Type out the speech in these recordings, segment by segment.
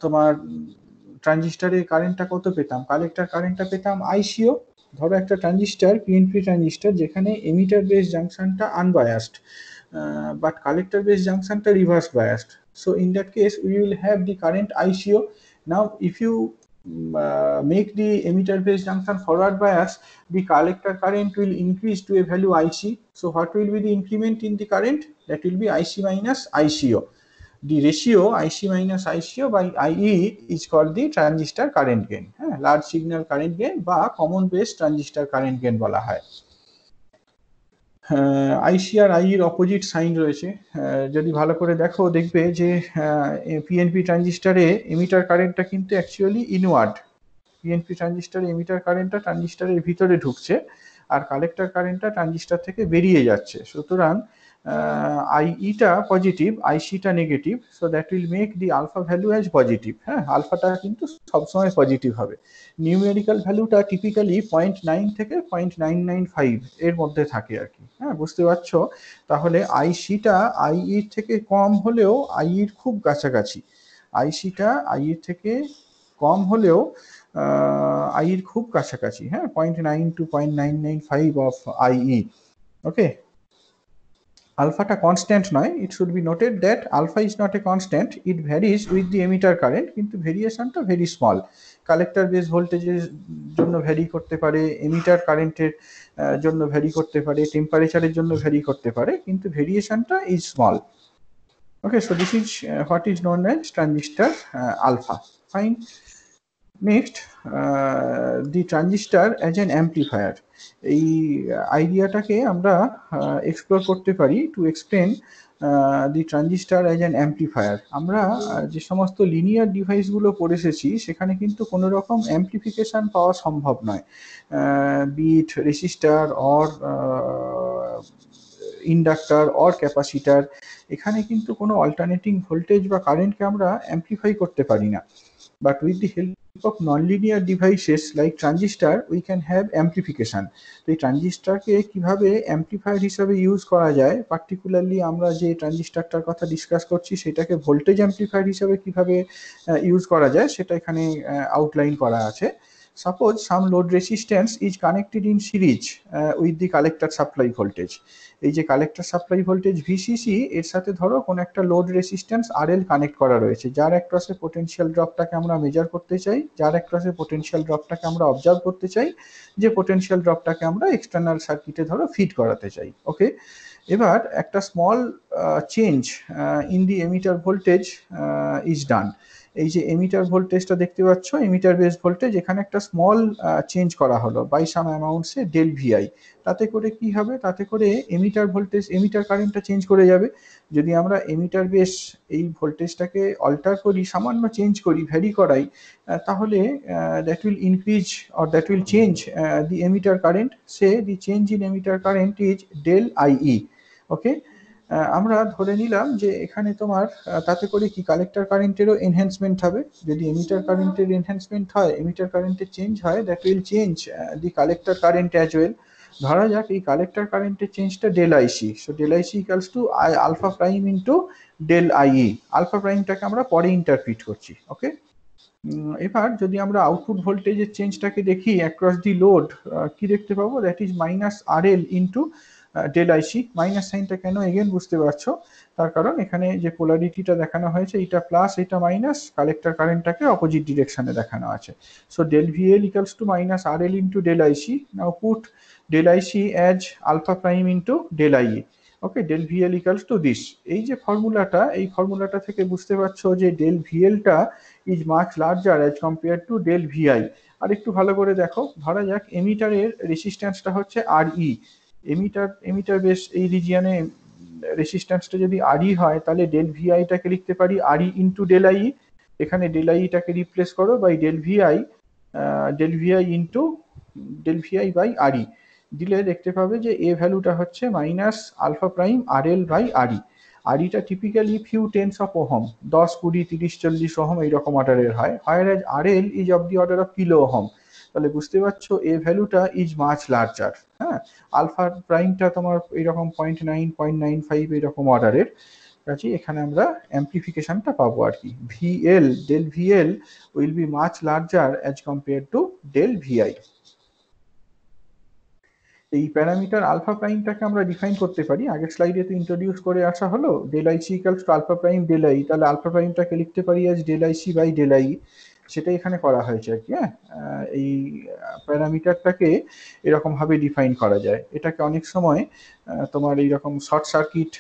তোমার ট্রানজিস্টারে কারেন্টটা কত পেতাম, কালেক্টর কারেন্টটা পেতাম আইসিও। ধরো একটা ট্রানজিস্টার পিএনপি ট্রানজিস্টার যেখানে এমিটার বেস জাংশনটা unbiased, but collector base junction reverse biased. So in that case we will have the current ICO. Now if you make the emitter base junction forward bias, the collector current will increase to a value IC. So what will be the increment in the current? That will be IC minus ICO. The ratio IC minus ICO by IE is called the transistor current gain, large signal current gain বা common base transistor current gain বলা হয়। আইসি আর I এর opposite sign রয়েছে, যদি ভালো করে দেখো দেখবে যে পিএনপি ট্রানজিস্টারে এমিটার কারেন্টটা কিন্তু অ্যাকচুয়ালি ইনওয়ার্ড। পিএনপি ট্রানজিস্টারে এমিটার কারেন্টটা ট্রানজিস্টারের ভিতরে ঢুকছে আর কালেক্টর কারেন্টটা ট্রানজিস্টার থেকে বেরিয়ে যাচ্ছে। সুতরাং আইইটা পজিটিভ, আইসিটা negative, so that will make the alpha value as positive. আলফাটা কিন্তু সবসময় পজিটিভ হবে। নিউমেরিক্যাল ভ্যালুটা টিপিক্যালি 0.9 থেকে 0.995 এর মধ্যে থাকে আর কি। বুঝতে পারছো? তাহলে আইসিটা আইইর থেকে কম হলেও আইইর খুব কাছাকাছি, আইসিটা আইইর থেকে কম হলেও আইইর খুব কাছাকাছি, 0.9 to 0.995 অফ আইই। ওকে, আলফাটা কনস্ট্যান্ট নয়। It should be noted that alpha is not a constant, it varies with the emitter current, কিন্তু ভেরিয়েশনটা ভেরি স্মল। কালেক্টর বেস ভোল্টেজের জন্য ভ্যারি করতে পারে, এমিটার কারেন্টের জন্য ভ্যারি করতে পারে, টেম্পারেচারের জন্য ভ্যারি করতে পারে, কিন্তু ভেরিয়েশনটা is small. Okay, so this is what is known as transistor alpha. Fine. Next, the transistor as an amplifier. এই আইডিয়াটাকে আমরা এক্সপ্লোর করতে পারি to explain the transistor as an amplifier. আমরা যে সমস্ত লিনিয়ার ডিভাইসগুলো পড়ে এসেছি সেখানে কিন্তু কোনো রকম অ্যাম্পলিফিকেশন পাওয়া সম্ভব নয়, but resistor or inductor or capacitor. এখানে কিন্তু কোনো অল্টারনেটিং ভোল্টেজ বা কারেন্টকে আমরা অ্যাম্পলিফাই করতে পারি না। But with the help of non-linear devices like transistor, we can have amplification. তো এই ট্রানজিস্টারকে কিভাবে অ্যাম্পলিফায়ার হিসাবে ইউজ করা যায়, পার্টিকুলারলি আমরা যে ট্রানজিস্টারটার কথা ডিসকাস করছি সেটাকে ভোল্টেজ অ্যাম্পলিফায়ার হিসাবে কিভাবে ইউজ করা যায় সেটা এখানে আউটলাইন করা আছে। Suppose some load resistance is connected in series with the collector supply voltage. এই যে কালেক্টর সাপ্লাই ভোল্টেজ ভিসিসি এর সাথে ধরো কোন একটা লোড রেসিস্ট্যান্স আরএল কানেক্ট করা রয়েছে, যার অ্যাক্রসে পোটেনশিয়াল ড্রপটাকে আমরা মেজার করতে চাই, যার অ্যাক্রসে পোটেনশিয়াল ড্রপটাকে আমরা অবজার্ভ করতে চাই, যে পোটেনশিয়াল ড্রপটাকে আমরা এক্সটার্নাল সার্কিটে ধরো ফিড করাতে চাই। ওকে, এবার একটা small change in the emitter voltage is done. এই যে এমিটার ভোল্টেজটা দেখতে পাচ্ছ, এমিটার বেস ভোল্টেজ, এখানে একটা স্মল চেঞ্জ করা হলো বাই সাম অ্যামাউন্টসে ডেল ভিআই। তাতে করে কি হবে, তাতে করে এমিটার ভোল্টেজ, এমিটার কারেন্টটা চেঞ্জ করে যাবে। যদি আমরা এমিটার বেস এই ভোল্টেজটাকে অল্টার করি, সামান্য চেঞ্জ করি, ভ্যারি করাই, তাহলে that will increase or that will change the emitter current. Say the change in emitter current is del I E. Okay, আমরা ধরে নিলাম যে এখানে তোমার তাতে করে কি কালেক্টর কারেন্টেরও এনহ্যান্সমেন্ট হবে। যদি এমিটার কারেন্টের এনহ্যান্সমেন্ট হয়, এমিটার কারেন্টের চেঞ্জ হয়, that will change the collector current as well. ধরা যাক এই কালেক্টর কারেন্টের চেঞ্জটা del I C, so del I C equals to alpha prime into del I E. Alpha প্রাইমটাকে আমরা পরে ইন্টারপ্রিট করছি। ওকে, এবার যদি আমরা আউটপুট ভোল্টেজের চেঞ্জটাকে দেখি অ্যাক্রস দি লোড, কি দেখতে পাবো, that is minus R L into del I C. Minus সাইনটা কেন এগেন বুঝতে পারছো, তার কারণ এখানে যে পোলারিটিটা দেখানো হয়েছে, এটা প্লাস এটা মাইনাস, কালেক্টর কারেন্টটাকে অপোজিট ডিরেকশনে দেখানো আছে। So del V L equals to minus R L into del I C. Now put del I C as alpha prime into del I E. Okay, del V L equals to this. এই যে ফর্মুলাটা, এই ফর্মুলাটা থেকে বুঝতে পারছো যে ডেল ভিএলটা is much larger as compare to del V I. আর একটু ভালো করে দেখো, ধরা যাক এমিটারের রেসিস্ট্যান্সটা হচ্ছে আর ই। এমিটার বেস এই রিজিয়নে রেসিস্ট্যান্সটা যদি আরই হয়, তাহলে ডেল ভিআইটাকে লিখতে পারি আরই ইন্টু ডেল আই। এখানে ডেল আইটাকে রিপ্লেস করো by del V I into del V I by R E. দিলে দেখতে পাবে যে এ ভ্যালুটা হচ্ছে minus alpha prime R L by R E. আরইটা typically few tens of ohm, 10, 20, 30, 40 ohm এইরকম অর্ডারের হয়, where as R L is of the order of kilo ohm. তাহলে বুঝতে পারছো এ ভ্যালুটা ইজ মাচ লার্জার। আলফা প্রাইমটা তোমার এইরকম 0.9, 0.95 এইরকম অর্ডারের। কাজে এখানে আমরা অ্যাম্প্লিফিকেশনটা পাবো আর কি, VL del VL will be much larger as compare to del VI. এই প্যারামিটার আলফা প্রাইমটাকে আমরা ডিফাইন করতে পারি, আগের স্লাইডে তো ইন্ট্রোডিউস করে আসা হলো del IC equals to alpha prime del I, তাহলে আলফা প্রাইমটাকে লিখতে পারি as del IC by del I, সেটাই এখানে করা হয়েছে আর কি। হ্যাঁ, এই প্যারামিটারটাকে এরকম ভাবে ডিফাইন করা যায়। এটাকে অনেক সময় তোমার এইরকম short circuit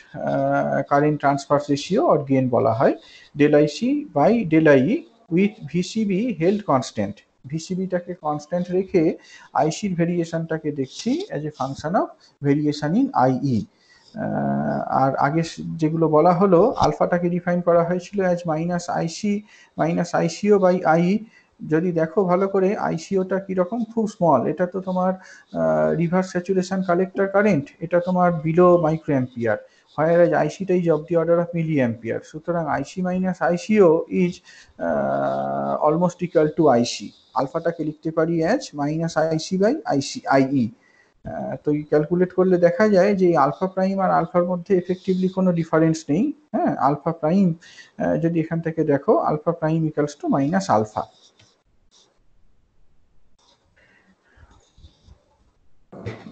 current transfer ratio or gain বলা হয়। Del IC by del I with V CB held constant, ভিসিবিটাকে কনস্ট্যান্ট রেখে আইসির ভেরিয়েশনটাকে দেখছি as a function of variation in I E. আর আগে যেগুলো বলা হলো, আলফাটাকে ডিফাইন করা হয়েছিল as minus I C minus I C O by I. যদি দেখো ভালো করে আইসিওটা কিরকম, খুব স্মল, এটা তো তোমার রিভার্স স্যাচুরেশন কালেক্টর কারেন্ট, এটা তোমার below micro ampere, whereas IC is of the order of milliampere. সুতরাং IC minus ICO is almost equal to IC. আলফাটাকে লিখতে পারি as minus IC by IC IE. তো ক্যালকুলেট করলে দেখা যায় যে আলফা প্রাইম আর আলফার মধ্যে এফেক্টিভলি কোনো ডিফারেন্স নেই। হ্যাঁ, আলফা প্রাইম যদি এখান থেকে দেখো, alpha prime equals to minus alpha.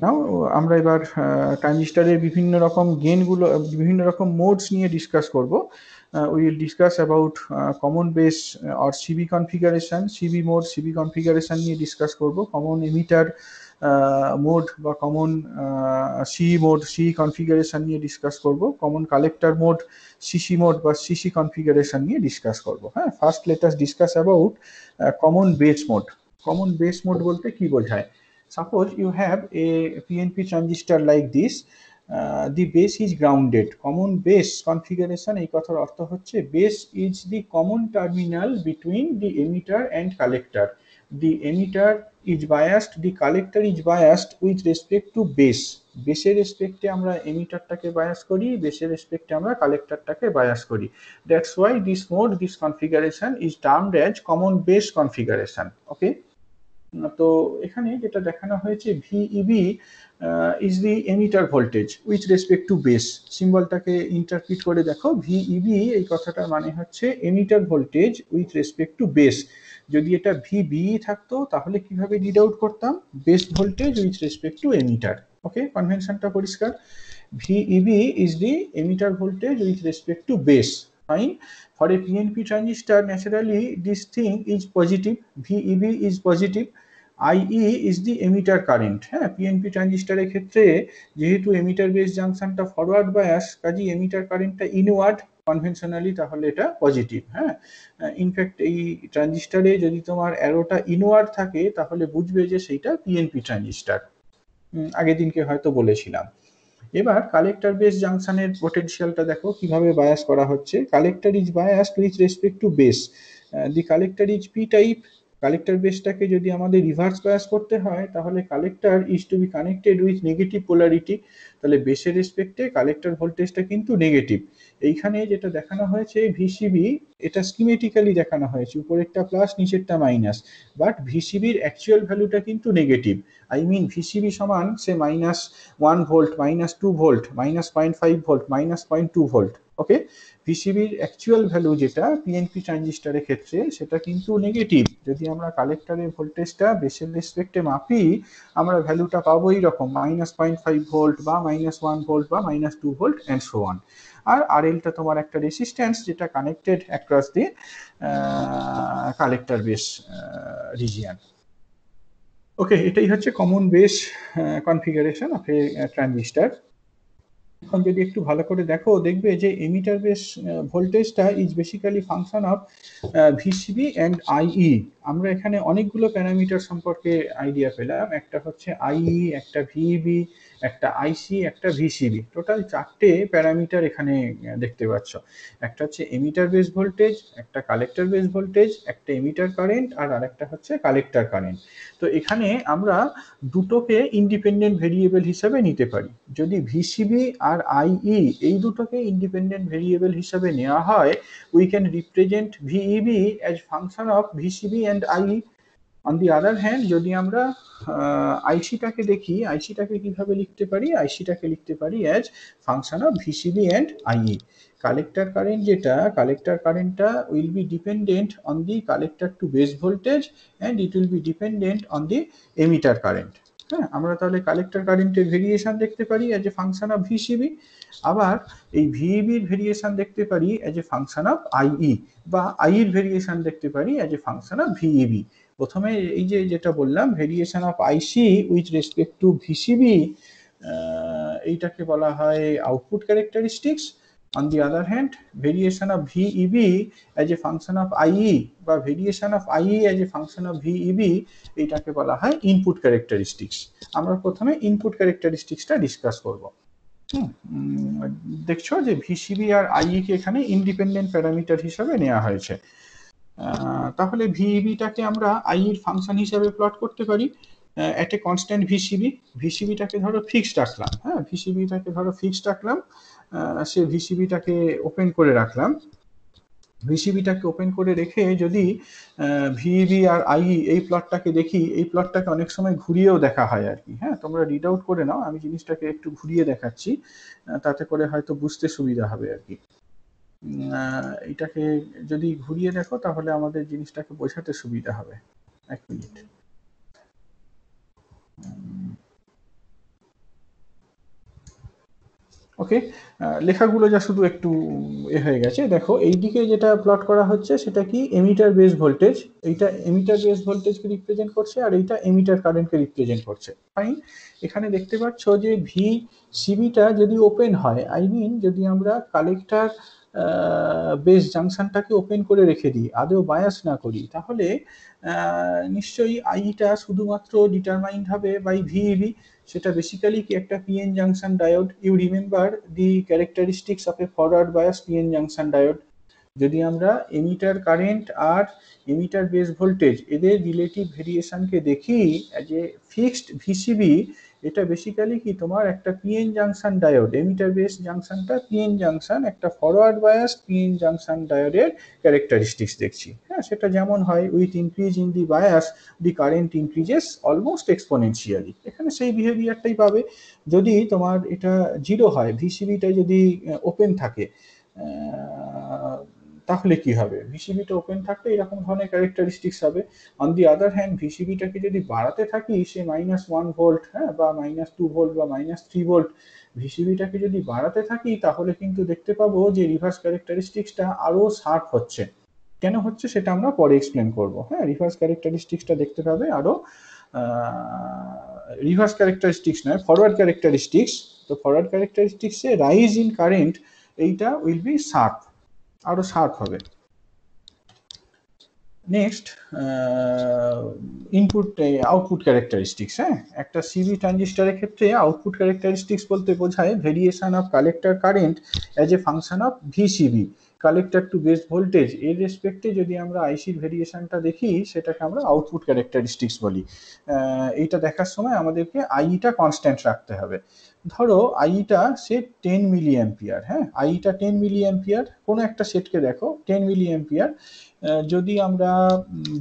Now আমরা এবার ট্রানজিস্টরের বিভিন্ন রকম গেনগুলো, বিভিন্ন রকম মোডস নিয়ে ডিসকাস করব। we will discuss about common base or CB configuration, CB mode, CB configuration নিয়ে ডিসকাস করব, কমন এমিটার মোড বা common C mode, C configuration নিয়ে ডিসকাস করব, common collector mode, CC mode বা সিসি কনফিগারেশন নিয়ে discuss করব। হ্যাঁ, first let us discuss about common base mode. Common base mode বলতে কি বোঝায়? Suppose you have a PNP transistor like this, the base is grounded. Common base configuration এই কথার অর্থ হচ্ছে base is the common terminal between the emitter and collector. The emitter is biased, the collector is biased with respect to base. বেসের রেসপেক্টে আমরা এমিটারটাকে bias করি, বেসের রেসপেক্টে আমরা কালেক্টরটাকে bias করি। That's why this mode, this configuration is termed as common base configuration. Okay. তো এখানে যেটা দেখানো হয়েছে, V E B is the emitter voltage with respect to base. সিম্বলটাকে ইন্টারপ্রিট করে দেখো, ভিইবি এই কথাটার মানে হচ্ছে emitter voltage with respect to base. যদি এটা ভিবি থাকতো তাহলে কিভাবে রিড আউট করতাম? Base voltage with respect to emitter. Okay, কনভেনশনটা পরিষ্কার। V E B is the emitter voltage with respect to base. Fine. For a PNP transistor, naturally this thing is positive. VEB is positive. IE is the emitter current. হ্যাঁ, PNP ট্রানজিস্টরের ক্ষেত্রে যেহেতু emitter base জাংশনটা forward bias, কাজে emitter কারেন্টটা inward, conventionally তাহলে এটা positive. হ্যাঁ, in fact এই ট্রানজিস্টরে যদি তোমার অ্যারোটা ইনওয়ার্ড থাকে তাহলে বুঝবে যে সেইটা PNP ট্রানজিস্টর। আগের দিনকে হয়তো বলেছিলাম। এবার কালেক্টর বেস জাংশনের পোটেনশিয়ালটা দেখো কিভাবে বায়াস করা হচ্ছে। Collector is biased with respect to base. The collector is P type. Collector বেসটাকে যদি আমাদের রিভার্স বায়াস করতে হয় তাহলে collector is to be connected with negative polarity. তাহলে বেসের রেসপেক্টে কালেক্টর ভোল্টেজটা কিন্তু নেগেটিভ। এইখানে যেটা দেখানো হয়েছে ভিসিবি, এটা স্কিমেটিক্যালি দেখানো হয়েছে, উপরেরটা প্লাস নিচেরটা মাইনাস, বাট ভিসিবির অ্যাকচুয়াল ভ্যালুটা কিন্তু নেগেটিভ। আই মিন ভিসিবি সমান সে -1 ভোল্ট, -2 ভোল্ট, -0.5 ভোল্ট, -0.2 ভোল্ট। ওকে, ভিসিবির অ্যাকচুয়াল ভ্যালু যেটা পিএনপি ট্রানজিস্টরের ক্ষেত্রে সেটা কিন্তু নেগেটিভ। যদি আমরা কালেক্টরের ভোল্টেজটা বেসের রেসপেক্টে মাপি আমরা ভ্যালুটা পাবো এইরকম -0.5 ভোল্ট বা -1 ভোল্ট বা -2 ভোল্ট অ্যান্ড সো অন। আর আরএলটা তোমার একটা রেসিস্ট্যান্স যেটা connected across the collector base region. Okay, এটাই হচ্ছে common base configuration of a transistor. এখন যদি একটু ভালো করে দেখো দেখবে যে এমিটার বেস ভোল্টেজটা is basically function of VCB and I E. আমরা এখানে অনেকগুলো প্যারামিটার সম্পর্কে আইডিয়া পেলাম, একটা হচ্ছে আইই, একটা ভিইবি, একটা আইসি, একটা ভিসিবি। টোটাল 4টে প্যারামিটার এখানে দেখতে পাচ্ছ। একটা হচ্ছে এমিটার বেস ভোল্টেজ, একটা কালেক্টর বেস ভোল্টেজ, একটা এমিটার কারেন্ট, আর আরেকটা হচ্ছে কালেক্টর কারেন্ট। তো এখানে আমরা দুটোকে ইন্ডিপেন্ডেন্ট ভেরিয়েবল হিসাবে নিতে পারি। যদি ভিসিবি আর আইই এই দুটোকে ইন্ডিপেন্ডেন্ট ভেরিয়েবল হিসাবে নেওয়া হয়, we can represent V E B as function of VCB and I E. On the other hand যদি আমরা আইসিটাকে দেখি, আইসিটাকে কিভাবে লিখতে পারি, আইসিটাকে লিখতে পারি as function of VCB and IE. Collector current যেটা, কালেক্টর কারেন্টটা will be dependent on the collector to base voltage and it will be dependent on the emitter current. হ্যাঁ, আমরা তাহলে কালেক্টর কারেন্টের ভেরিয়েশন দেখতে পারি as a function of VCB, আবার এই ভিইবির ভেরিয়েশন দেখতে পারি অ্যাজ এ ফাংশন অফ আইই, বা আইয়ের ভেরিয়েশন দেখতে পারি as a function of VEB. প্রথমে এই যে যেটা বললাম variation of I C with respect to V CB, এইটাকে বলা হয় output characteristics. On the other hand variation of V E B as a function of আইই বা variation of I E as a function of V E B, এইটাকে বলা হয় ইনপুট ক্যারেক্টারিস্টিক্স। আমরা প্রথমে ইনপুট ক্যারেক্টারিস্টিক্সটা ডিসকাস করব। দেখছো যে ভিসিবি আর আইই কে এখানে ইন্ডিপেন্ডেন্ট প্যারামিটার হিসেবে নেওয়া হয়েছে। তাহলে ভিইবিটাকে আমরা আই এর ফাংশন হিসেবে প্লট করতে পারি এট এ কনস্ট্যান্ট ভিসিবি। ভিসিবিটাকে ধরো ফিক্সড রাখলাম, হ্যাঁ, ভিসিবিটাকে ধরো ফিক্সড রাখলাম, সে ভিসিবিটাকে ওপেন করে রাখলাম। ভিসিবিটাকে ওপেন করে রেখে যদি ভিইবি আর আইই এই প্লটটাকে দেখি, এই প্লটটাকে অনেক সময় ঘুরিয়েও দেখা হয় আর কি। হ্যাঁ, তোমরা রিড আউট করে নাও, আমি জিনিসটাকে একটু ঘুরিয়ে দেখাচ্ছি, তাতে করে হয়তো বুঝতে সুবিধা হবে আর কি। এটাকে যদি ঘুরিয়ে দেখো তাহলে আমাদের জিনিসটাকে বোঝাতে সুবিধা হবে। এক মিনিট। ওকে, লেখাগুলো যা শুধু একটু হয়ে গেছে। দেখো এইদিকে যেটা প্লট করা হচ্ছে সেটা কি, এমিটার বেস ভোল্টেজ। এইটা এমিটার বেস ভোল্টেজকে রিপ্রেজেন্ট করছে আর এইটা এমিটার কারেন্টকে রিপ্রেজেন্ট করছে। ফাইন, এখানে দেখতে পাচ্ছ যে ভি সিবিটা যদি ওপেন হয়, আই মিন যদি আমরা কালেক্টর বেস জাংশনটাকে ওপেন করে রেখে দিই, আদৌ বায়াস না করি, তাহলে নিশ্চয়ই আইটা শুধুমাত্র ডিটারমাইন্ড হবে বাই ভিইবি। সেটা বেসিক্যালি কি একটা PN junction diode. You remember the characteristics of a forward bias PN junction diode. যদি আমরা এমিটার কারেন্ট আর এমিটার বেস ভোল্টেজ এদের রিলেটিভ ভেরিয়েশনকে দেখি অ্যাজ এ ফিক্সড ভিসিবি, এটা বেসিক্যালি কি তোমার একটা PN junction diode, emitter base জাংশনটা পিএন জাংশন, একটা ফরওয়ার্ড বায়াস পিএন জাংশন ডায়োডের ক্যারেক্টারিস্টিক্স দেখছি। হ্যাঁ, সেটা যেমন হয় with increase in the bias the current increases almost exponentially. এখানে সেই বিহেভিয়ারটাই পাবে। যদি তোমার এটা জিরো হয়, ভিসিবিটা যদি ওপেন থাকে, তাহলে কি হবে, ভিসিবিটা ওপেন থাকলে এরকম ধরনের ক্যারেক্টারিস্টিক্স হবে। অন দি আদার হ্যান্ড ভিসিবিটাকে যদি বাড়াতে থাকি, সে -1 ভোল্ট, হ্যাঁ, বা -2 ভোল্ট বা -3 ভোল্ট, ভিসিবিটাকে যদি বাড়াতে থাকি তাহলে কিন্তু দেখতে পাবো যে রিভার্স ক্যারেক্টারিস্টিক্সটা আরো শার্প হচ্ছে। কেন হচ্ছে সেটা আমরা পরে এক্সপ্লেন করব। হ্যাঁ, রিভার্স ক্যারেক্টারিস্টিক্সটা দেখতে পাবে আরো, রিভার্স ক্যারেক্টারিস্টিক্স নয়, ফরওয়ার্ড ক্যারেক্টারিস্টিক্স। তো ফরওয়ার্ড ক্যারেক্টারিস্টিক্সে রাইজ ইন কারেন্ট এইটা উইল বি শার্প, আরো শার্প হবে। Next input output characteristics. হ্যাঁ, একটা সিবি ট্রানজিস্টরের ক্ষেত্রে আউটপুট ক্যারেক্টারিস্টিক্স বলতে বোঝায় variation of collector current as a function of VCB, collector to base voltage এর রেসপেক্টে যদি আমরা আইসির ভেরিয়েশনটা দেখি সেটাকে আমরা আউটপুট ক্যারেক্টারিস্টিক্স বলি। এইটা দেখার সময় আমাদেরকে আইটা কনস্ট্যান্ট রাখতে হবে। ধরো আইটা সে 10 মিলি অ্যাম্পিয়ার, হ্যাঁ, আইটা 10 মিলি অ্যাম্পিয়ার, কোনো একটা সেটকে দেখো 10 মিলি অ্যাম্পিয়ার। যদি আমরা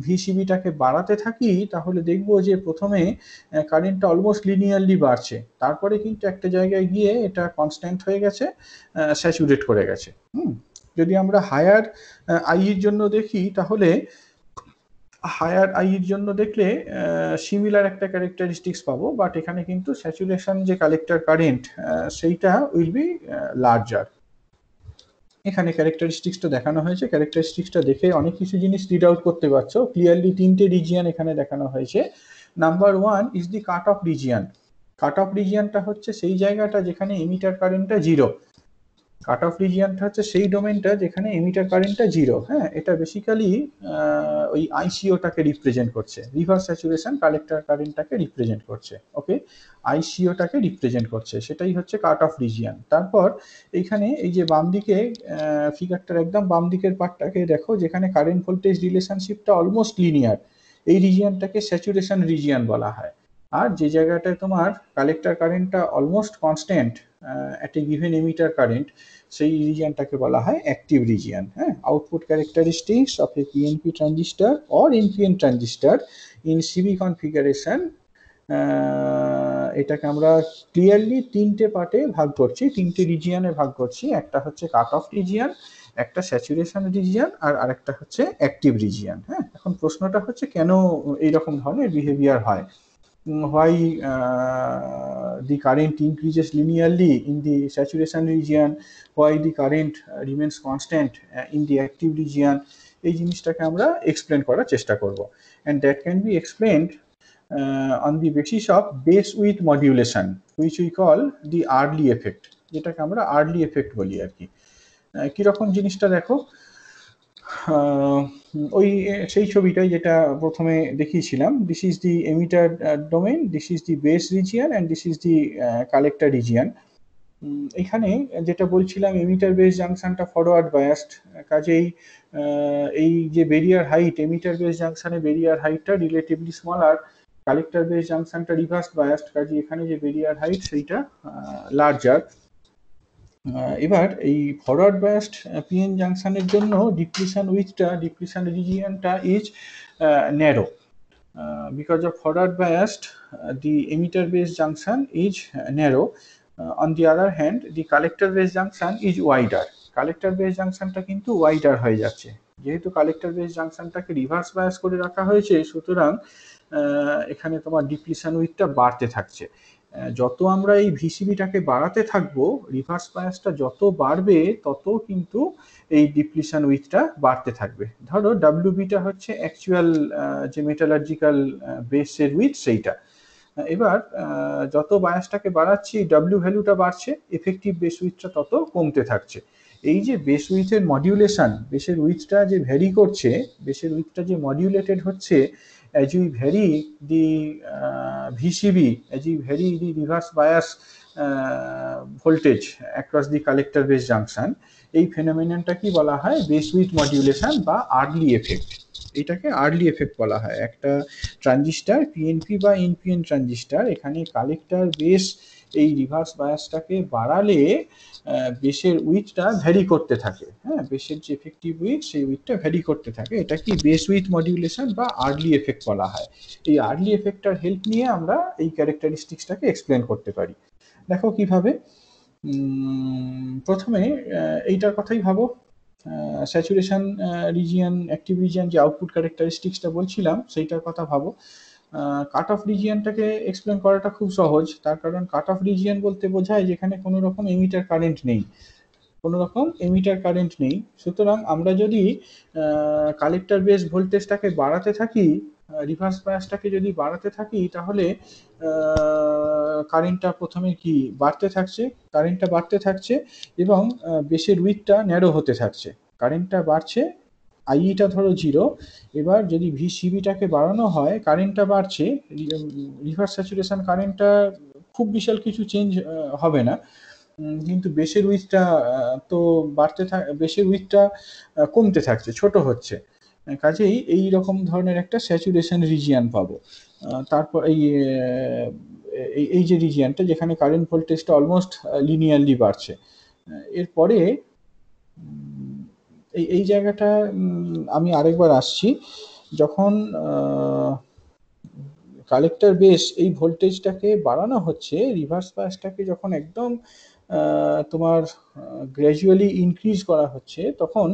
ভিসিবিটাকে বাড়াতে থাকি তাহলে দেখবো যে প্রথমে কারেন্টটা অলমোস্ট লিনিয়ারলি বাড়ছে, তারপরে কিন্তু একটা জায়গায় গিয়ে এটা কনস্ট্যান্ট হয়ে গেছে, স্যাচুরেট করে গেছে। যদি আমরা হায়ার আইয়ের জন্য দেখি তাহলে হায়ার আইয়ের জন্য দেখলে সিমিলার একটা ক্যারেক্টারিস্টিক্স পাবো, বাট এখানে কিন্তু স্যাচুরেশন যে কালেক্টর কারেন্ট সেইটা উইল বি লার্জার। এখানে ক্যারেক্টারিস্টিক্সটা দেখানো হয়েছে, ক্যারেক্টারিস্টিক্সটা দেখে অনেক কিছু জিনিস রিড আউট করতে পারছো ক্লিয়ারলি। তিনটে রিজিয়ন এখানে দেখানো হয়েছে। Number 1 is the cut off region. Cut off রিজিয়নটা হচ্ছে সেই জায়গাটা যেখানে এমিটার কারেন্টটা জিরো। কাট অফ রিজিয়নটা হচ্ছে সেই ডোমেনটা যেখানে এমিটার কারেন্টটা জিরো। হ্যাঁ, এটা বেসিক্যালি ওই আইসিওটাকে রিপ্রেজেন্ট করছে, রিভার্স স্যাচুরেশন কালেক্টর কারেন্টটাকে রিপ্রেজেন্ট করছে। ওকে, আইসিওটাকে রিপ্রেজেন্ট করছে, সেটাই হচ্ছে কাট অফ রিজিয়ন। তারপর এইখানে এই যে বাম দিকে ফিগারটার একদম বাম দিকের পার্টটাকে দেখো, যেখানে কারেন্ট ভোল্টেজ রিলেশনশিপটা অলমোস্ট লিনিয়ার, এই রিজিয়নটাকে স্যাচুরেশন রিজিয়ন বলা হয়। আর যে জায়গাটায় তোমার কালেক্টর কারেন্টটা almost constant at a given emitter current, সেই রিজিয়নটাকে বলা হয় অ্যাক্টিভ রিজিয়ন। হ্যাঁ, output characteristics of a PNP transistor or NPN transistor in CB configuration, এটাকে আমরা ক্লিয়ারলি তিনটে পার্টে ভাগ করছি, তিনটে রিজিয়নে ভাগ করছি। একটা হচ্ছে কাট অফ রিজিয়ন, একটা স্যাচুরেশন রিজিয়ন, আর আরেকটা হচ্ছে অ্যাক্টিভ রিজিয়ন। হ্যাঁ, এখন প্রশ্নটা হচ্ছে কেন এইরকম ধরনের বিহেভিয়ার হয়, why the current increases linearly in the saturation region, why the current remains constant in the active region, এই জিনিসটাকে আমরা এক্সপ্লেন করার চেষ্টা করব। and that can be explained on the basis of base width modulation, which we call the early effect, যেটাকে আমরা early effect বলি আর কি। কিরকম জিনিসটা দেখো, ওই সেই ছবিটাই যেটা প্রথমে দেখিয়েছিলাম, this is the emitter domain, this is the base region and this is the collector region. এখানে যেটা বলছিলাম এমিটার বেস জাংশনটা ফরওয়ার্ড বায়াসড, কাজেই এই যে বেরিয়ার হাইট, এমিটার বেস জাংশনে বেরিয়ার হাইটটা রিলেটিভলি স্মল, আর কালেক্টর বেস জাংশনটা রিভার্স বায়াসড, কাজে এখানে যে বেরিয়ার হাইট সেইটা লার্জার। এবার এই ফরওয়ার্ড বায়াসড পিএন জাংশনের জন্য ডিপ্লিশন উইথটা, ডিপ্লিশন রিজিয়নটা is narrow. Because of forward biased, the emitter based junction is narrow. On the other hand, the collector based junction is wider. Collector based junctionটা কিন্তু wider হয়ে যাচ্ছে, যেহেতু কালেক্টর বেস জাংশনটাকে reverse bias করে রাখা হয়েছে, সুতরাং এখানে তোমার ডিপ্লিশন উইথটা বাড়তে থাকছে। যত আমরা এই ভিসিবিটাকে বাড়াতে থাকবো, রিভার্স বায়াসটা যত বাড়বে তত কিন্তু এই ডিপ্লিশন উইথটা বাড়তে থাকবে। ধরো ডাব্লিউবিটা হচ্ছে অ্যাকচুয়াল যে মেটালার্জিক্যাল বেসের উইথ সেইটা, এবার যত বায়াসটাকে বাড়াচ্ছি ডাব্লিউ ভ্যালুটা বাড়ছে, এফেক্টিভ বেস উইথটা তত কমতে থাকছে। এই যে বেস উইথের মডিউলেশন, বেসের উইথটা যে ভ্যারি করছে, বেসের উইথটা যে মডিউলেটেড হচ্ছে, as you vary the VCB, as you vary the reverse bias voltage across the collector base junction, এই ফেনোমেননটা কি বলা হয়, বেস উইথ মডিউলেশন বা আর্লি এফেক্ট। এটাকে আর্লি এফেক্ট বলা হয়। একটা ট্রানজিস্টার পিএনপি বা এনপিএন ট্রানজিস্টার, এখানে কালেক্টর বেস এই রিভার্স বায়াসটাকে বাড়ালে বেসের উইথটা ভ্যারি করতে থাকে। হ্যাঁ, বেসের যে এফেক্টিভ উইথ, সেই উইথটা ভ্যারি করতে থাকে, এটা কি বেস উইথ মডিউলেশন বা আর্লি এফেক্ট বলা হয়। এই আর্লি এফেক্টটার হেল্প নিয়ে আমরা এই ক্যারেক্টারিস্টিক্সটাকে এক্সপ্লেন করতে পারি। দেখো কিভাবে। প্রথমে এইটার কথাই ভাবো, স্যাচুরেশন রিজিয়ন, অ্যাক্টিভ রিজিয়ন, যে আউটপুট ক্যারেক্টারিস্টিক্সটা বলছিলাম সেইটার কথা ভাবো। কাট অফ রিজিয়নটাকে এক্সপ্লেন করাটা খুব সহজ, তার কারণ কাট অফ রিজিয়ন বলতে বোঝায় যেখানে কোনো রকম এমিটার কারেন্ট নেই, কোনো রকম এমিটার কারেন্ট নেই। সুতরাং আমরা যদি কালেক্টর বেস ভোল্টেজটাকে বাড়াতে থাকি, রিভার্স বায়াসটাকে যদি বাড়াতে থাকি, তাহলে কারেন্টটা প্রথমে কি বাড়তে থাকছে, কারেন্টটা বাড়তে থাকছে এবং বেসের উইথটা ন্যারো হতে থাকছে। কারেন্টটা বাড়ছে, আইইটা ধরো 0, এবার যদি ভিসিবিটাকে বাড়ানো হয়, কারেন্টটা বাড়ছে, রিভার্স স্যাচুরেশন কারেন্টটা খুব বিশাল কিছু চেঞ্জ হবে না, কিন্তু বেসের উইথটা তো বাড়তে বেসের উইথটা কমতে থাকছে, ছোট হচ্ছে, কাজেই এই রকম ধরনের একটা স্যাচুরেশন রিজিয়ন পাবো। তারপর এই যে রিজিয়নটা যেখানে কারেন্ট ভোল্টেজটা অলমোস্ট লিনিয়ারলি বাড়ছে, এরপরে এই জায়গাটা আমি আরেকবার আসছি, যখন কালেক্টর বেস এই ভোল্টেজটাকে বাড়ানো হচ্ছে, রিভার্স বায়াসটাকে যখন একদম তোমার গ্র্যাজুয়ালি ইনক্রিজ করা হচ্ছে, তখন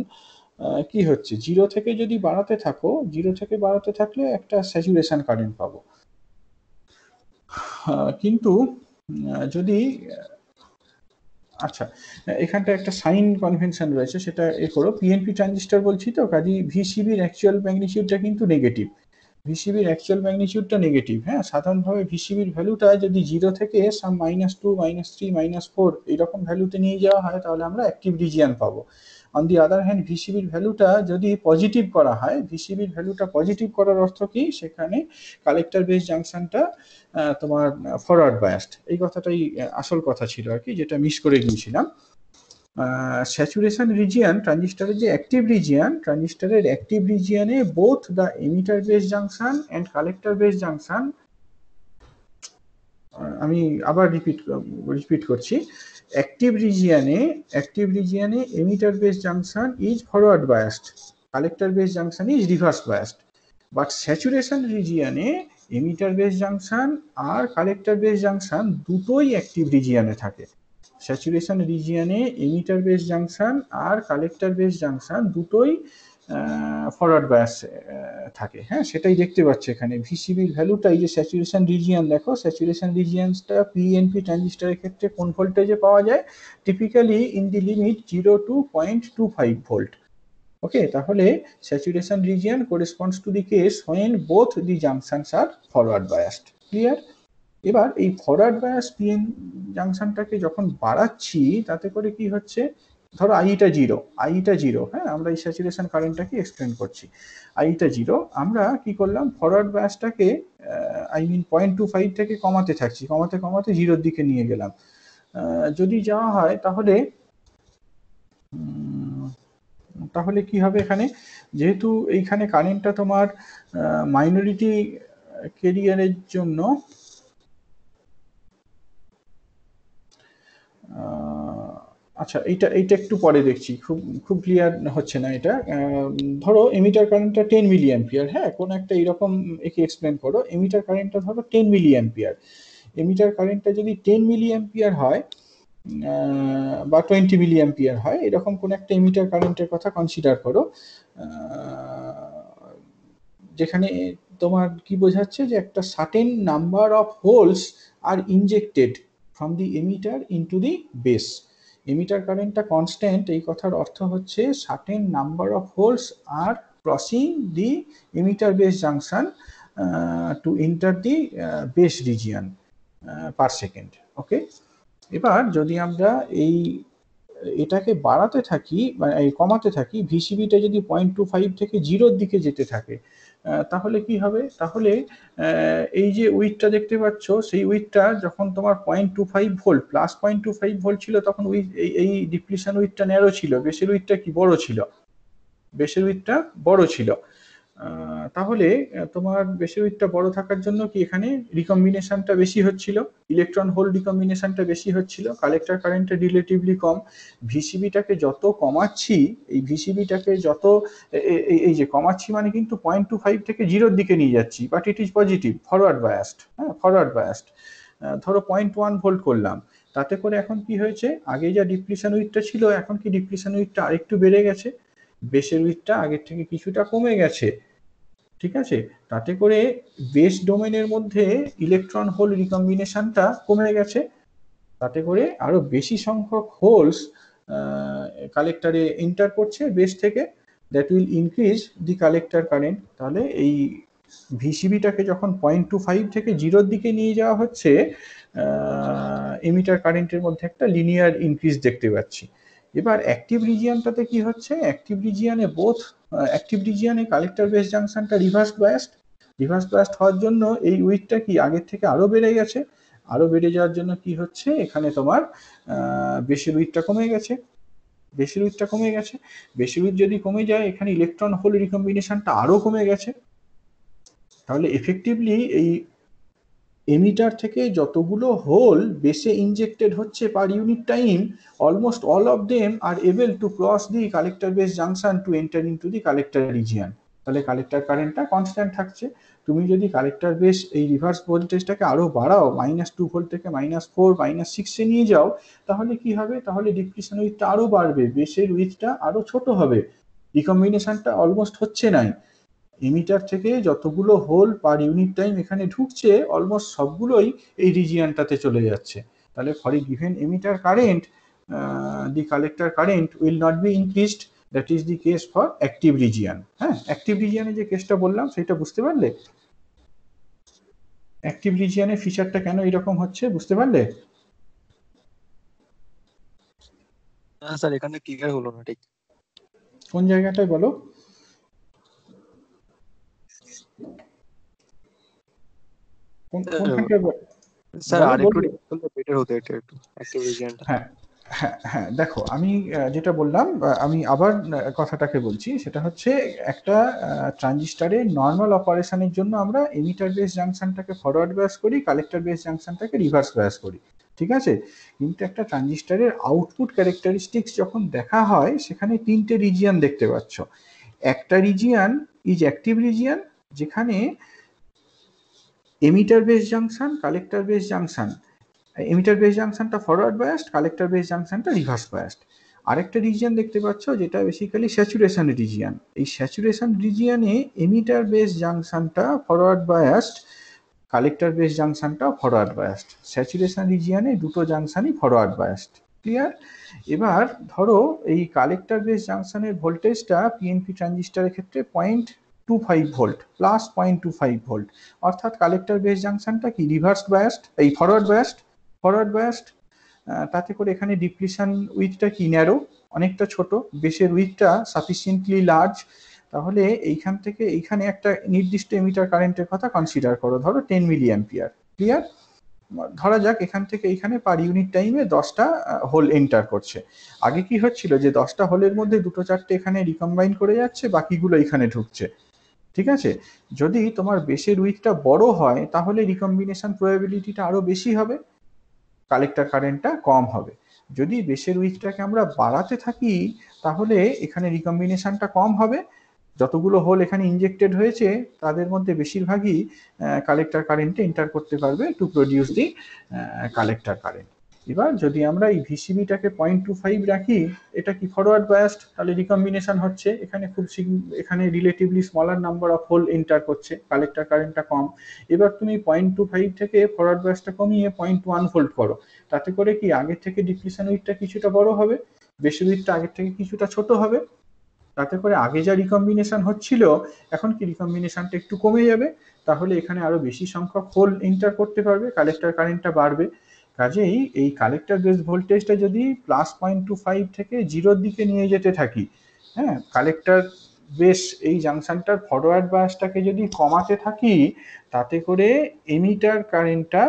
কি হচ্ছে, 0 থেকে যদি বাড়াতে থাকো, 0 থেকে বাড়াতে থাকলে একটা স্যাচুরেশন কারেন্ট পাবো। কিন্তু যদি, আচ্ছা এখানটা একটা সাইন কনভেনশন রয়েছে, সেটা করো। পিএনপি ট্রানজিস্টর বলছি তো, কাজে ভিসিবির অ্যাকচুয়াল ম্যাগনিটিউডটা কিন্তু নেগেটিভ, ভিসিবির অ্যাকচুয়াল ম্যাগনিটিউডটা নেগেটিভ। হ্যাঁ, সাধারণভাবে ভিসিবির ভ্যালুটা যদি 0 থেকে সাম -2, -3, -4 এইরকম ভ্যালুতে নিয়ে যাওয়া হয়, তাহলে আমরা অ্যাক্টিভ রিজিয়ন পাবো। অন দি আদার হ্যান্ড, ভিসিবির ভ্যালুটা যদি পজিটিভ করা হয়, ভিসিবির ভ্যালুটা পজিটিভ করার অর্থ কি, সেখানে কালেক্টর বেস জাংশনটা তোমার ফরওয়ার্ড বায়াসড, এই কথাটাই আসল কথা ছিল আর কি, যেটা মিস করে গিয়েছিলাম। স্যাচুরেশন রিজিয়ন, ট্রানজিস্টরের যে অ্যাক্টিভ রিজিয়ন, ট্রানজিস্টরের অ্যাক্টিভ রিজিয়নে both the emitter base junction and collector base junction আমি আবার রিপিট করছি, অ্যাক্টিভ রিজিয়নে emitter base junction is forward biased, collector base junction is reverse biased. But saturation রিজিয়নে এমিটার বেস জাংশন আর collector base junction দুটোই active রিজিয়নে থাকে। Saturation রিজিয়নে এমিটার বেস জাংশন আর কালেক্টর বেস জাংশন দুটোই ফরওয়ার্ড বায়াস থাকে। হ্যাঁ, সেটাই দেখতে পাচ্ছ এখানে ভিসিবির ভ্যালুটা, এই যে স্যাচুরেশন রিজিয়ন, দেখো স্যাচুরেশন রিজিয়নটা পিএনপি ট্রানজিস্টরের ক্ষেত্রে কোন ভোল্টেজে পাওয়া যায়, typically in the limit 0 to 0.25 volt. Okay, তাহলে saturation region corresponds to the case when both the junctions are forward biased। Clear? এবার এই ফরওয়ার্ড বায়াস পিএন জাংশনটাকে যখন বাড়াচ্ছি তাতে করে কি হচ্ছে, ধরো আইটা জিরো, হ্যাঁ, আমরা এই স্যাচুরেশন কারেন্টটাকে এক্সপ্লেন করছি। আইটা জিরো, আমরা কি করলাম, ফরওয়ার্ড বায়াসটাকে 0.25 থেকে কমাতে থাকছি, কমাতে জিরোর দিকে নিয়ে গেলাম। যদি যাওয়া হয় তাহলে কি হবে, এখানে যেহেতু এইখানে কারেন্টটা তোমার মাইনরিটি ক্যারিয়ারের জন্য আচ্ছা, এইটা একটু পরে দেখছি, খুব ক্লিয়ার হচ্ছে না এটা। ধরো এমিটার কারেন্টটা 10 মিলি অ্যাম্পিয়ার, হ্যাঁ, কোন একটা এরকম একে এক্সপ্লেন করো, এমিটার কারেন্টটা ধরো 10 মিলি অ্যাম্পিয়ার। এমিটার কারেন্টটা যদি 10 মিলি অ্যাম্পিয়ার হয় বা 20 মিলি অ্যাম্পিয়ার হয়, এরকম কোন একটা এমিটার কারেন্টের কথা কনসিডার করো, যেখানে তোমার কি বোঝাচ্ছে যে একটা certain number of holes are injected from the emitter into the base. Emitter কারেন্টটা কনস্ট্যান্ট, এই কথার অর্থ হচ্ছে certain number of holes are crossing the emitter base junction to enter the base region per second. Okay, এবার যদি আমরা এটাকে বাড়াতে থাকি বা কমাতে থাকি, ভিসিবিটা যদি 0.25 থেকে 0-র দিকে যেতে থাকে, তাহলে কি হবে, তাহলে এই যে উইথটা দেখতে পাচ্ছ, সেই উইথটা যখন তোমার 0.25 ভোল্ট প্লাস 0.25 ভোল্ট ছিল, তখন এই ডিপ্লিশন উইথটা ন্যারো ছিল, বেসের উইথটা কি বড় ছিল, বেসের উইথটা বড় ছিল। তাহলে তোমার বেসের উইথটা বড় থাকার জন্য কি এখানে রিকম্বিনেশনটা বেশি হচ্ছিল, ইলেকট্রন হোল রিকম্বিনেশনটা বেশি হচ্ছিল, কালেক্টর কারেন্টটা রিলেটিভলি কম। ভিসিবিটাকে যত কমাচ্ছি, এই ভিসিবিটাকে যত এই যে কমাচ্ছি মানে কিন্তু 0.25 থেকে 0-র দিকে নিয়ে যাচ্ছি, but it is positive, forward biased. হ্যাঁ, ফরওয়ার্ড বায়াসড। ধরো 0.1 ভোল্ট করলাম, তাতে করে এখন কি হয়েছে, আগে যা ডিপ্লিশন উইথটা ছিল, এখন কি ডিপ্লিশন উইথটা আরেকটু বেড়ে গেছে, বেসের উইথটা আগের থেকে কিছুটা কমে গেছে। ঠিক আছে, তাতে করে বেস ডোমেনের মধ্যে ইলেকট্রন হোল রিকম্বিনেশনটা কমে গেছে, তাতে করে আরো বেশি সংখ্যক হোলস কালেক্টরে এন্টার করছে বেস থেকে, that will increase the collector current. তাহলে এই ভিসিবিটাকে যখন 0.25 থেকে 0-র দিকে নিয়ে যাওয়া হচ্ছে, এমিটার কারেন্টের মধ্যে একটা লিনিয়ার ইনক্রিজ দেখতে পাচ্ছি। এবার অ্যাক্টিভ রিজিয়নটাতে কি হচ্ছে, অ্যাক্টিভ রিজিয়নে কালেক্টর বেস জাংশনটা রিভার্স বায়াসড হওয়ার জন্য এই উইথটা কি আগের থেকে আরো বেড়ে গেছে, আরো বেড়ে যাওয়ার জন্য কি হচ্ছে, এখানে তোমার বেসের উইথটা কমে গেছে, বেসের উইথ যদি কমে যায়, এখানে ইলেকট্রন হোল রিকম্বিনেশনটা আরো কমে গেছে। তাহলে এফেক্টিভলি এই এমিটার থেকে যতগুলো হোল বেসে ইনজেক্টেড হচ্ছে per unit time, almost all of them are able to cross the collector base junction to enter into the collector region. তাহলে কালেক্টর কারেন্টটা কনস্ট্যান্ট থাকছে। তুমি যদি কালেক্টর বেস এই রিভার্স ভোল্টেজটাকে আরো বাড়াও, -2 ভোল্ট থেকে -4 -6-এ নিয়ে যাও, তাহলে কি হবে, তাহলে ডিপ্লিশন উইথটা আরো বাড়বে, বেসের উইথটা আরো ছোট হবে, রিকম্বিনেশনটা অলমোস্ট হচ্ছে নাই। এমিটার থেকে যতগুলো হোল পার ইউনিট টাইম এখানে ঢুকছে, অলমোস্ট সবগুলোই এই রিজিয়নটাতে চলে যাচ্ছে। তাহলে for a given emitter current, the collector current will not be increased, that is the case for active region. হ্যাঁ, অ্যাক্টিভ রিজিয়নে যে কেসটা বললাম সেটা বুঝতে পারলে, অ্যাক্টিভ রিজিয়নের ফিচারটা কেন এরকম হচ্ছে বুঝতে পারলে? না স্যার, এখানে ক্লিয়ার হলো না ঠিক। কোন জায়গাটায় বলো, কোনখানটায় স্যার বলো, আরেকটু বলবো? বেটার হতো এটা একটু অ্যাক্টিভ রিজিয়নটা। হ্যাঁ হ্যাঁ হ্যাঁ, দেখো আমি যেটা বললাম, আমি আবার কথাটাকে বলছি, সেটা হচ্ছে একটা ট্রানজিস্টারের নর্মাল অপারেশনের জন্য আমরা এমিটার বেস জাংশনটাকে ফরওয়ার্ড বায়াস করি, কালেক্টর বেস জাংশনটাকে রিভার্স বায়াস করি, ঠিক আছে। কিন্তু একটা ট্রানজিস্টারের আউটপুট ক্যারেক্টারিস্টিক্স যখন দেখা হয়, সেখানে তিনটে রিজিয়ন দেখতে পাচ্ছ। একটা রিজিয়ন ইজ অ্যাক্টিভ রিজিয়ন, যেখানে emitter base junction, collector base junction, emitter base জাংশনটা ফরওয়ার্ড বায়াসড, কালেক্টর বেস জাংশনটা রিভার্স বায়াসড। আরেকটা রিজিয়ন দেখতে পাচ্ছ যেটা বেসিক্যালি স্যাচুরেশন রিজিয়ন। এই স্যাচুরেশন রিজিয়নে এমিটার বেস জাংশনটা ফরওয়ার্ড বায়াসড, কালেক্টর বেস জাংশনটা ফরওয়ার্ড বায়াসড। স্যাচুরেশন রিজিয়নে দুটো জাংশনই ফরওয়ার্ড বায়াসড, ক্লিয়ার। এবার ধরো এই কালেক্টর বেস জাংশনের ভোল্টেজটা পিএনপি ট্রানজিস্টারের ক্ষেত্রে 0.25 ভোল্ট, প্লাস 0.25 ভোল্ট, অর্থাৎ কালেক্টর বেস জাংশনটা কি রিভার্স বায়াসড, এই ফরওয়ার্ড বায়াসড, ফরওয়ার্ড বায়াসড। তাতে করে এখানে ডিপ্লিশন উইথটা কি ন্যারো, অনেকটা ছোট, বেসের উইথটা সাফিসিয়েন্টলি লার্জ। তাহলে এইখান থেকে এইখানে একটা নির্দিষ্ট এমিটার কারেন্টের কথা কনসিডার করো, ধরো 10 মিলি অ্যাম্পিয়ার, ক্লিয়ার। ধরা যাক এখান থেকে এইখানে পার ইউনিট টাইমে 10টা হোল এন্টার করছে। আগে কি হচ্ছিল যে 10টা হোলের মধ্যে দুটো চারটে এখানে রিকম্বাইন করে যাচ্ছে, বাকিগুলো এখানে ঢুকছে, ঠিক আছে। যদি তোমার বেসের উইথটা বড় হয়, তাহলে রিকম্বিনেশন প্রবাবিলিটিটা আরো বেশি হবে, কালেক্টর কারেন্টটা কম হবে। যদি বেসের উইথটাকে আমরা বাড়াতে থাকি, তাহলে এখানে রিকম্বিনেশনটা কম হবে, যতগুলো হোল এখানে ইনজেক্টেড হয়েছে তাদের মধ্যে বেশিরভাগই কালেক্টর কারেন্টে এন্টার করতে পারবে to produce the collector current. এবার যদি আমরা এই ভিসিবিটাকে 0.25 রাখি, এটা কি ফরওয়ার্ড বায়াসড, তাহলে রিকম্বিনেশন হচ্ছে, এখানে এখানে relatively smaller number of hole enter করছে, কালেক্টর কারেন্টটা কম। এবার তুমি 0.25 থেকে ফরওয়ার্ড বায়াসটা কমিয়ে 0.1 ভোল্ট করো, তাতে করে কি আগের থেকে ডিপ্লিশন উইথটা কিছুটা বড় হবে, বেসি উইথটা আগের থেকে কিছুটা ছোট হবে। তাতে করে আগে যা রিকম্বিনেশন হচ্ছিল, এখন কি রিকম্বিনেশনটা একটু কমে যাবে, তাহলে এখানে আরো বেশি সংখ্যক হোল এন্টার করতে পারবে, কালেক্টর কারেন্টটা বাড়বে। কাজেই এই কালেক্টর বেস ভোল্টেজটা যদি প্লাস 0.25 থেকে জিরোর দিকে নিয়ে যেতে থাকি, হ্যাঁ, কালেক্টর বেস এই জাংশনটার ফরওয়ার্ড বায়াসটাকে যদি কমাতে থাকি, তাতে করে এমিটার কারেন্টটা,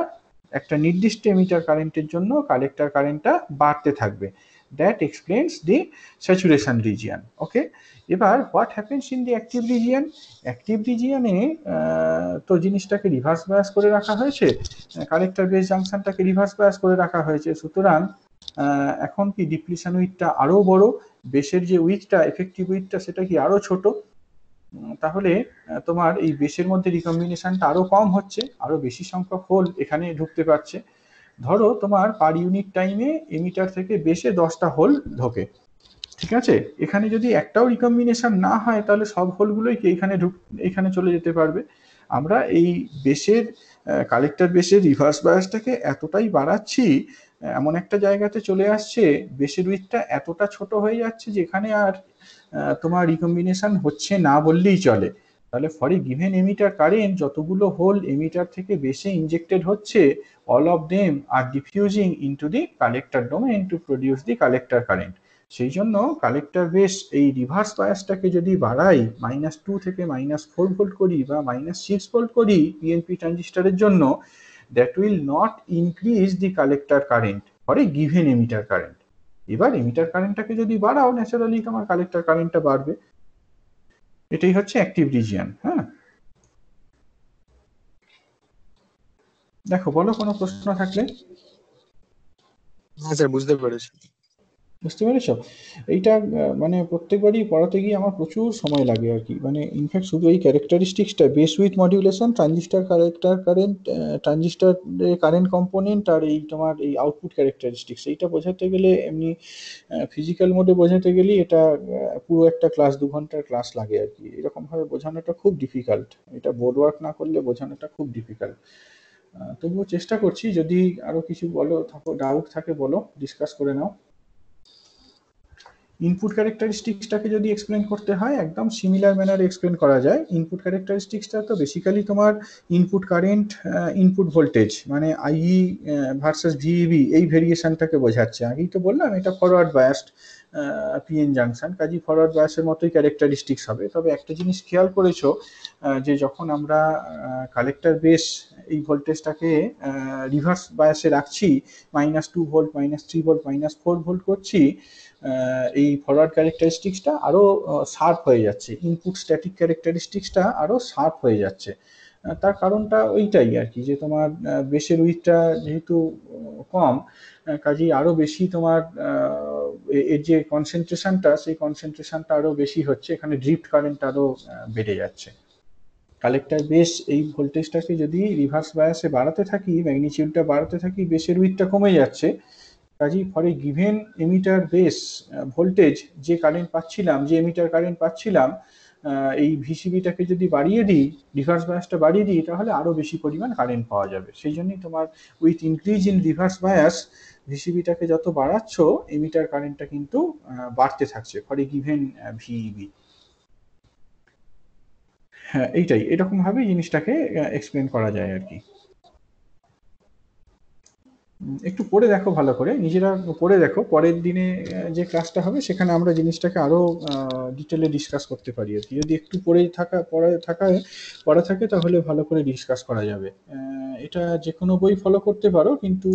একটা নির্দিষ্ট এমিটার কারেন্টের জন্য কালেক্টর কারেন্টটা বাড়তে থাকবে। That explains the saturation region, okay. এবার what happens in the active region, active রিজিয়নে তো জিনিসটাকে রিভার্স বায়াস করে রাখা হয়েছে, কালেক্টর বেস জাংশনটাকে রিভার্স বায়াস করে রাখা হয়েছে, সুতরাং এখন কি ডিপ্লিশন উইথটা আরো বড়, বেসের যে উইথটা, এফেক্টিভ উইথটা, সেটা কি আরো ছোট। তাহলে তোমার এই বেসের মধ্যে রিকম্বিনেশনটা আরো কম হচ্ছে, আরো বেশি সংখ্যক হোল এখানে ঢুকতে পারছে। ধরো তোমার পার ইউনিট টাইমে এমিটার থেকে বেসে 10টা হোল ঢোকে, ঠিক আছে। এখানে যদি একটাও রিকম্বিনেশন না হয়, তাহলে সব হোলগুলোই কি এখানে চলে যেতে পারবে। আমরা এই বেসের কালেক্টর বেসের রিভার্স বায়াসটাকে এতটাই বাড়াচ্ছি, এমন একটা জায়গাতে চলে আসছে, বেসের উইথটা এতটা ছোট হয়ে যাচ্ছে যেখানে আর তোমার রিকম্বিনেশন হচ্ছে না বললেই চলে। তাহলে for a given emitter current, যতগুলো হোল এমিটার থেকে বেসে ইনজেক্টেড হচ্ছে, all of them are diffusing into the collector domain to produce the collector current। সেই জন্য কালেক্টর বেস এই রিভার্স বায়াসটাকে যদি বাড়াই, -2 থেকে -4 ভোল্ট করি বা -6 ভোল্ট করি পিএনপি ট্রানজিস্টরের জন্য, that will not increase the collector current for a given emitter current. এবার এমিটার কারেন্টটাকে যদি বাড়াও, ন্যাচারালি তোমার কালেক্টর কারেন্টটা বাড়বে। এটাই হচ্ছে অ্যাক্টিভ রিজিয়ন। হ্যাঁ, দেখো বলো কোনো প্রশ্ন থাকলে। হ্যাঁ স্যার, বুঝতে পেরেছি। বুঝতে পেরেছো? এইটা মানে প্রত্যেকবারই পড়াতে গিয়ে আমার প্রচুর সময় লাগে আর কি, মানে ইনফ্যাক্ট শুধু এই ক্যারেক্টারিস্টিক্সটা, base width modulation, transistor character current, transistor current component, আর এই তোমার এই আউটপুট ক্যারেক্টারিস্টিক্স, এইটা বোঝাতে গেলে এমনি ফিজিক্যাল মোডে বোঝাতে গেলেই এটা পুরো একটা ক্লাস, 2 ঘন্টার ক্লাস লাগে আর কি। এরকমভাবে বোঝানোটা খুব ডিফিকাল্ট, এটা বোর্ড ওয়ার্ক না করলে বোঝানোটা খুব ডিফিকাল্ট। তবুও চেষ্টা করছি, যদি আরো কিছু ডাউট থাকে বলো, ডিসকাস করে নাও। ইনপুট ক্যারেক্টারিস্টিক্সটাকে যদি এক্সপ্লেন করতে হয়, একদম সিমিলার ম্যানারে এক্সপ্লেন করা যায়। ইনপুট ক্যারেক্টারিস্টিক্সটা তো বেসিক্যালি তোমার ইনপুট কারেন্ট, ইনপুট ভোল্টেজ, মানে আইই ভার্সাস ভিইবি, এই ভেরিয়েশনটাকে বোঝাচ্ছে। আগেই তো বললাম এটা ফরওয়ার্ড বায়াসড, পিএন জাংশন, কাজেই ফরওয়ার্ড বায়াসের মতোই ক্যারেক্টারিস্টিক্স হবে। তবে একটা জিনিস খেয়াল করেছো যে যখন আমরা কালেক্টর বেস এই ভোল্টেজটাকে রিভার্স বায়াসে রাখছি, -2 ভোল্ট, -3 ভোল্ট, -4 ভোল্ট করছি, এই ফরওয়ার্ড ক্যারেক্টারিস্টিক্সটা আরও শার্প হয়ে যাচ্ছে, ইনপুট স্ট্যাটিক ক্যারেক্টারিস্টিক্সটা আরও শার্প হয়ে যাচ্ছে। তার কারণটা ওইটাই আর কি, যে তোমার বেসের উইথটা যেহেতু কম, কাজেই আরও বেশি তোমার এর যে কনসেন্ট্রেশনটা, সেই কনসেন্ট্রেশনটা আরও বেশি হচ্ছে, এখানে ড্রিফট কারেন্ট আরও বেড়ে যাচ্ছে। কালেক্টর বেস এই ভোল্টেজটাকে যদি রিভার্স বায়াসে বাড়াতে থাকি, ম্যাগনিটিউডটা বাড়াতে থাকি, বেসের উইথটা কমে যাচ্ছে। কাজেই for a given emitter base voltage, যে কারেন্ট পাচ্ছিলাম, যে এমিটার কারেন্ট পাচ্ছিলাম, এই ভিসিবিটাকে যদি বাড়িয়ে দিই, রিভার্স বায়াসটা বাড়িয়ে দিই, তাহলে আরও বেশি পরিমাণ কারেন্ট পাওয়া যাবে। সেই জন্যই তোমার with increase in reverse bias ভিসিবিটাকে যত বাড়াচ্ছ, এমিটার কারেন্টটা কিন্তু বাড়তে থাকছে ফর এ গিভেন ভিইবি। হ্যাঁ, এইটাই, এরকমভাবে জিনিসটাকে এক্সপ্লেন করা যায় আর কি। একটু পড়ে দেখো, ভালো করে নিজেরা পড়ে দেখো, পরের দিনে যে ক্লাসটা হবে সেখানে আমরা জিনিসটাকে আরও ডিটেলে ডিসকাস করতে পারি আর কি। যদি একটু পড়া থাকে তাহলে ভালো করে ডিসকাস করা যাবে। এটা যে কোনো বই ফলো করতে পারো, কিন্তু